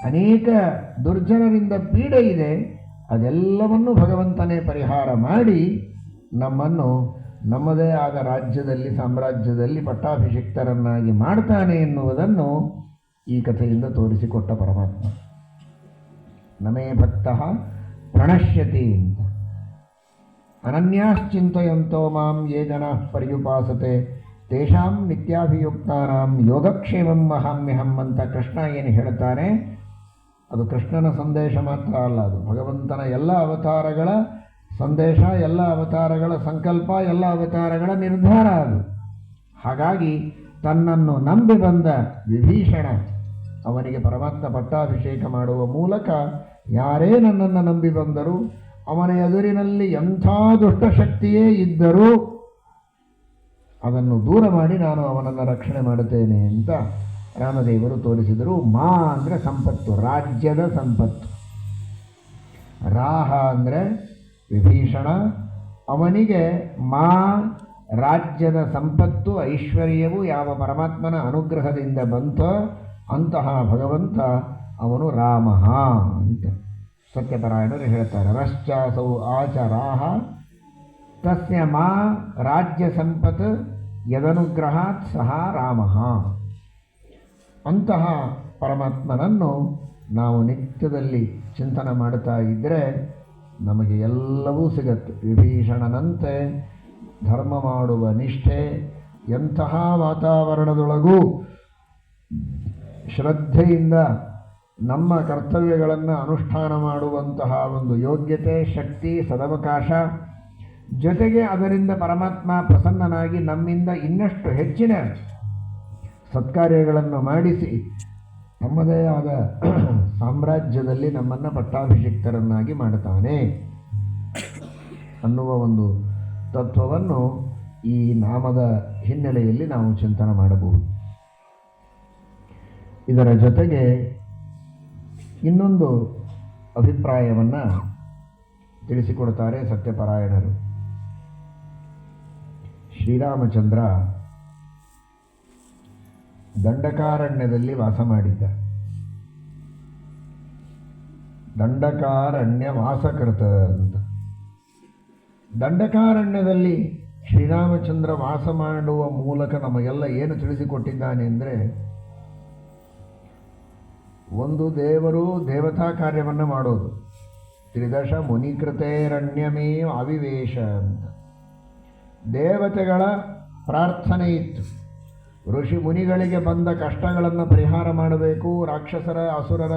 ಅನೇಕ ದುರ್ಜನರಿಂದ ಪೀಡೆ ಇದೆ, ಅದೆಲ್ಲವನ್ನು ಭಗವಂತನೇ ಪರಿಹಾರ ಮಾಡಿ ನಮ್ಮನ್ನು ನಮ್ಮದೇ ಆದ ರಾಜ್ಯದಲ್ಲಿ ಸಾಮ್ರಾಜ್ಯದಲ್ಲಿ ಪಟ್ಟಾಭಿಷಿಕ್ತರನ್ನಾಗಿ ಮಾಡ್ತಾನೆ ಎನ್ನುವುದನ್ನು ಈ ಕಥೆಯಿಂದ ತೋರಿಸಿಕೊಟ್ಟ ಪರಮಾತ್ಮ. ನಮೇ ಭಕ್ತ ಪ್ರಣಶ್ಯತಿ ಅಂತ. ಅನನ್ಯಾಶ್ಚಿಂತಯಂತೋ ಮಾಂ ಯೇ ಜನಾಃ ಪರ್ಯುಪಾಸತೆ ತೇಷಾಂ ನಿತ್ಯಾಭಿಯುಕ್ತಾನಾಂ ಯೋಗಕ್ಷೇಮಂ ಮಹಾಮ್ಯಹಂ ಅಂತ ಕೃಷ್ಣ ಏನು ಹೇಳ್ತಾನೆ, ಅದು ಕೃಷ್ಣನ ಸಂದೇಶ ಮಾತ್ರ ಅಲ್ಲ, ಅದು ಭಗವಂತನ ಎಲ್ಲ ಅವತಾರಗಳ ಸಂದೇಶ, ಎಲ್ಲ ಅವತಾರಗಳ ಸಂಕಲ್ಪ, ಎಲ್ಲ ಅವತಾರಗಳ ನಿರ್ಧಾರ ಅದು. ಹಾಗಾಗಿ ತನ್ನನ್ನು ನಂಬಿ ಬಂದ ವಿಭೀಷಣ, ಅವನಿಗೆ ಪರಮಾತ್ಮ ಪಟ್ಟಾಭಿಷೇಕ ಮಾಡುವ ಮೂಲಕ ಯಾರೇ ನನ್ನನ್ನು ನಂಬಿ ಬಂದರೂ ಅವನ ಎದುರಿನಲ್ಲಿ ಎಂಥ ದುಷ್ಟಶಕ್ತಿಯೇ ಇದ್ದರೂ ಅದನ್ನು ದೂರ ಮಾಡಿ ನಾನು ಅವನನ್ನು ರಕ್ಷಣೆ ಮಾಡುತ್ತೇನೆ ಅಂತ ರಾಮದೇವರು ತೋರಿಸಿದರು. ಮಾ ಅಂದರೆ ಸಂಪತ್ತು, ರಾಜ್ಯದ ಸಂಪತ್ತು. ರಾಹ ಅಂದರೆ ವಿಭೀಷಣ, ಅವನಿಗೆ ಮಾ ರಾಜ್ಯದ ಸಂಪತ್ತು ಐಶ್ವರ್ಯವು ಯಾವ ಪರಮಾತ್ಮನ ಅನುಗ್ರಹದಿಂದ ಬಂತೋ ಅಂತಹ ಭಗವಂತ ಅವನು ರಾಮ ಅಂತ ಸತ್ಯಪರಾಯಣರು ಹೇಳ್ತಾರೆ. ರಶ್ಚಾಸೌ ಆಚರಾಹ ತಸ್ಯ ಮಾ ರಾಜ್ಯ ಸಂಪತ್ ಯದನುಗ್ರಹಾತ್ ಸಹ ರಾಮ. ಅಂತಹ ಪರಮಾತ್ಮನನ್ನು ನಾವು ನಿತ್ಯದಲ್ಲಿ ಚಿಂತನೆ ಮಾಡ್ತಾ ಇದ್ದರೆ ನಮಗೆ ಎಲ್ಲವೂ ಸಿಗತ್ತೆ. ವಿಭೀಷಣನಂತೆ ಧರ್ಮ ಮಾಡುವ ನಿಷ್ಠೆ, ಎಂತಹ ವಾತಾವರಣದೊಳಗೂ ಶ್ರದ್ಧೆಯಿಂದ ನಮ್ಮ ಕರ್ತವ್ಯಗಳನ್ನು ಅನುಷ್ಠಾನ ಮಾಡುವಂತಹ ಒಂದು ಯೋಗ್ಯತೆ, ಶಕ್ತಿ, ಸದವಕಾಶ, ಜೊತೆಗೆ ಅದರಿಂದ ಪರಮಾತ್ಮ ಪ್ರಸನ್ನನಾಗಿ ನಮ್ಮಿಂದ ಇನ್ನಷ್ಟು ಹೆಚ್ಚಿನ ಸತ್ಕಾರ್ಯಗಳನ್ನು ಮಾಡಿಸಿ ನಮ್ಮದೇ ಆದ ಸಾಮ್ರಾಜ್ಯದಲ್ಲಿ ನಮ್ಮನ್ನು ಪಟ್ಟಾಭಿಷಿಕ್ತರನ್ನಾಗಿ ಮಾಡುತ್ತಾನೆ ಅನ್ನುವ ಒಂದು ತತ್ವವನ್ನು ಈ ನಾಮದ ಹಿನ್ನೆಲೆಯಲ್ಲಿ ನಾವು ಚಿಂತನೆ ಮಾಡಬಹುದು. ಇದರ ಜೊತೆಗೆ ಇನ್ನೊಂದು ಅಭಿಪ್ರಾಯವನ್ನು ತಿಳಿಸಿಕೊಡ್ತಾರೆ ಸತ್ಯಪರಾಯಣರು. ಶ್ರೀರಾಮಚಂದ್ರ ದಂಡಕಾರಣ್ಯದಲ್ಲಿ ವಾಸ ಮಾಡಿದ್ದ. ದಂಡಕಾರಣ್ಯ ವಾಸಕೃತ ಅಂತ. ದಂಡಕಾರಣ್ಯದಲ್ಲಿ ಶ್ರೀರಾಮಚಂದ್ರ ವಾಸ ಮಾಡುವ ಮೂಲಕ ನಮಗೆಲ್ಲ ಏನು ತಿಳಿಸಿಕೊಟ್ಟಿದ್ದಾನೆ ಅಂದರೆ, ಒಂದು ದೇವರು ದೇವತಾ ಕಾರ್ಯವನ್ನು ಮಾಡೋದು. ತ್ರಿದಶ ಮುನಿಕೃತೇರಣ್ಯಮೇ ಅವಿವೇಶ ಅಂತ ದೇವತೆಗಳ ಪ್ರಾರ್ಥನೆ ಇತ್ತು. ಋಷಿ ಮುನಿಗಳಿಗೆ ಬಂದ ಕಷ್ಟಗಳನ್ನು ಪರಿಹಾರ ಮಾಡಬೇಕು, ರಾಕ್ಷಸರ ಅಸುರರ